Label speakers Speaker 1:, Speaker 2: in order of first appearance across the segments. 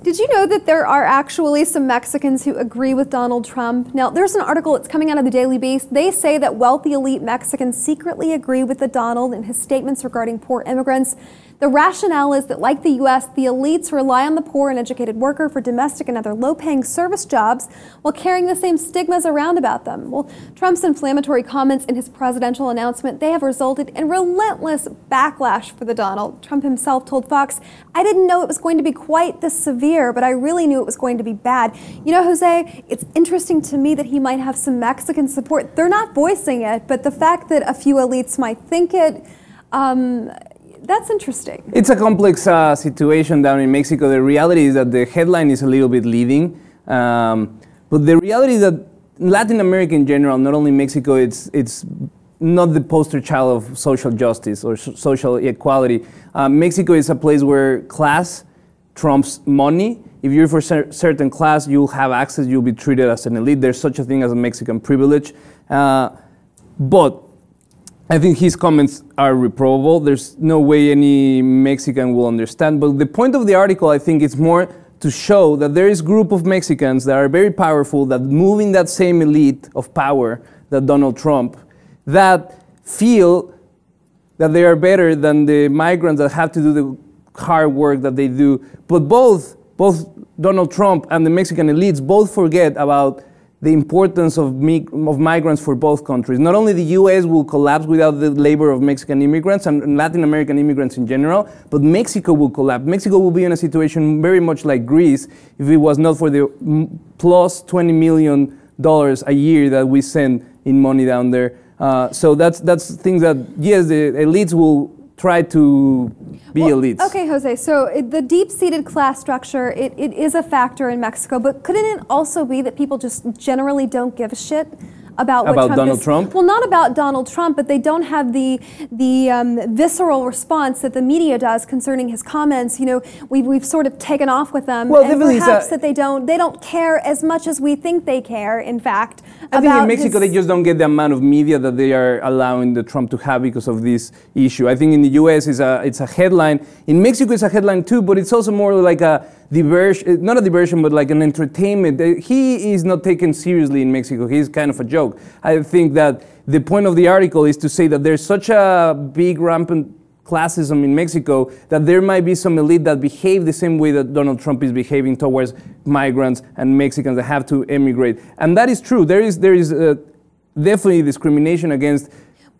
Speaker 1: Did you know that there are actually some Mexicans who agree with Donald Trump? Now, there's an article that's coming out of the Daily Beast. They say that wealthy elite Mexicans secretly agree with the Donald in his statements regarding poor immigrants. The rationale is that, like the U.S., the elites rely on the poor and educated worker for domestic and other low-paying service jobs while carrying the same stigmas around about them. Well, Trump's inflammatory comments in his presidential announcement, they have resulted in relentless backlash for the Donald. Trump himself told Fox, "I didn't know it was going to be quite this severe, but I really knew it was going to be bad." You know, Jose, it's interesting to me that he might have some Mexican support. They're not voicing it, but the fact that a few elites might think it, that's interesting.
Speaker 2: It's a complex situation down in Mexico. The reality is that the headline is a little bit leading, but the reality is that Latin America in general, not only Mexico, it's not the poster child of social justice or social equality. Mexico is a place where class trumps money. If you're for a certain class, you'll have access, you'll be treated as an elite. There's such a thing as a Mexican privilege. But I think his comments are reprobable. There's no way any Mexican will understand. But the point of the article, I think, is more to show that there is a group of Mexicans that are very powerful, that move in that same elite of power that Donald Trump, that feel that they are better than the migrants that have to do the hard work that they do. But both Donald Trump and the Mexican elites both forget about the importance of migrants for both countries. Not only the U.S. will collapse without the labor of Mexican immigrants and Latin American immigrants in general, but Mexico will collapse. Mexico will be in a situation very much like Greece if it was not for the plus $20 million a year that we send in money down there. So that's things that, yes, the elites will try to be elites.
Speaker 1: Okay, Jose, so the deep-seated class structure, it is a factor in Mexico, but couldn't it also be that people just generally don't give a shit about what
Speaker 2: Donald Trump?
Speaker 1: Well, not about Donald Trump, but they don't have the visceral response that the media does concerning his comments. You know, we've sort of taken off with them, well, and perhaps that they don't care as much as we think they care. In fact,
Speaker 2: I think in Mexico they just don't get the amount of media that they are allowing the Trump to have because of this issue. I think in the U.S. it's a headline. In Mexico it's a headline too, but it's also more like a diversion, not a diversion, but like an entertainment. He is not taken seriously in Mexico. He's kind of a joke. I think that the point of the article is to say that there's such a big rampant classism in Mexico that there might be some elite that behave the same way that Donald Trump is behaving towards migrants and Mexicans that have to emigrate. And that is true. There is definitely discrimination against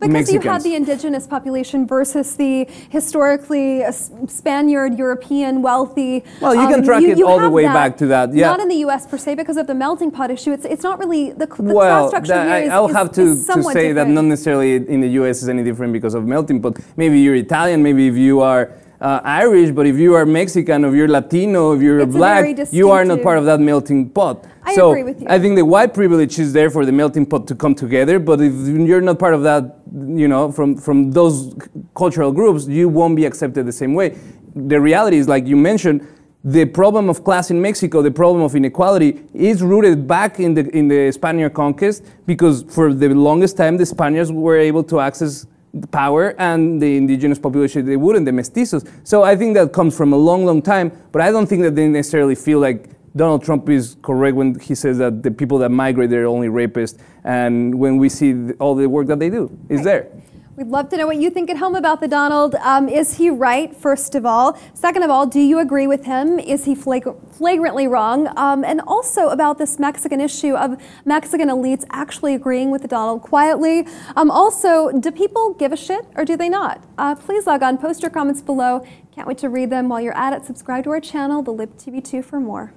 Speaker 1: because you have the indigenous population versus the historically Spaniard, European, wealthy.
Speaker 2: Well, you can track it all the way back to that. Yeah.
Speaker 1: Not in the U.S. per se because of the melting pot issue. It's not really the class structure here.
Speaker 2: I'll have to say
Speaker 1: different.
Speaker 2: that not necessarily in the U.S. is any different because of melting pot. Maybe you're Italian. Maybe if you are Irish, but if you are Mexican, if you're Latino, if you're black, you are not part of that melting pot.
Speaker 1: I agree with you.
Speaker 2: I think the white privilege is there for the melting pot to come together, but if you're not part of that, you know, from those cultural groups, you won't be accepted the same way. The reality is, like you mentioned, the problem of class in Mexico, the problem of inequality, is rooted back in the Spaniard conquest, because for the longest time the Spaniards were able to access power and the indigenous population they wouldn't, the mestizos. So I think that comes from a long, long time, but I don't think that they necessarily feel like Donald Trump is correct when he says that the people that migrate, they're only rapists, and when we see all the work that they do is there.
Speaker 1: We'd love to know what you think at home about the Donald. Is he right, first of all? Second of all, do you agree with him? Is he flagrantly wrong? And also about this Mexican issue of Mexican elites actually agreeing with the Donald quietly. Also, do people give a shit or do they not? Please log on, post your comments below. Can't wait to read them. While you're at it, subscribe to our channel, The Lib TV 2, for more.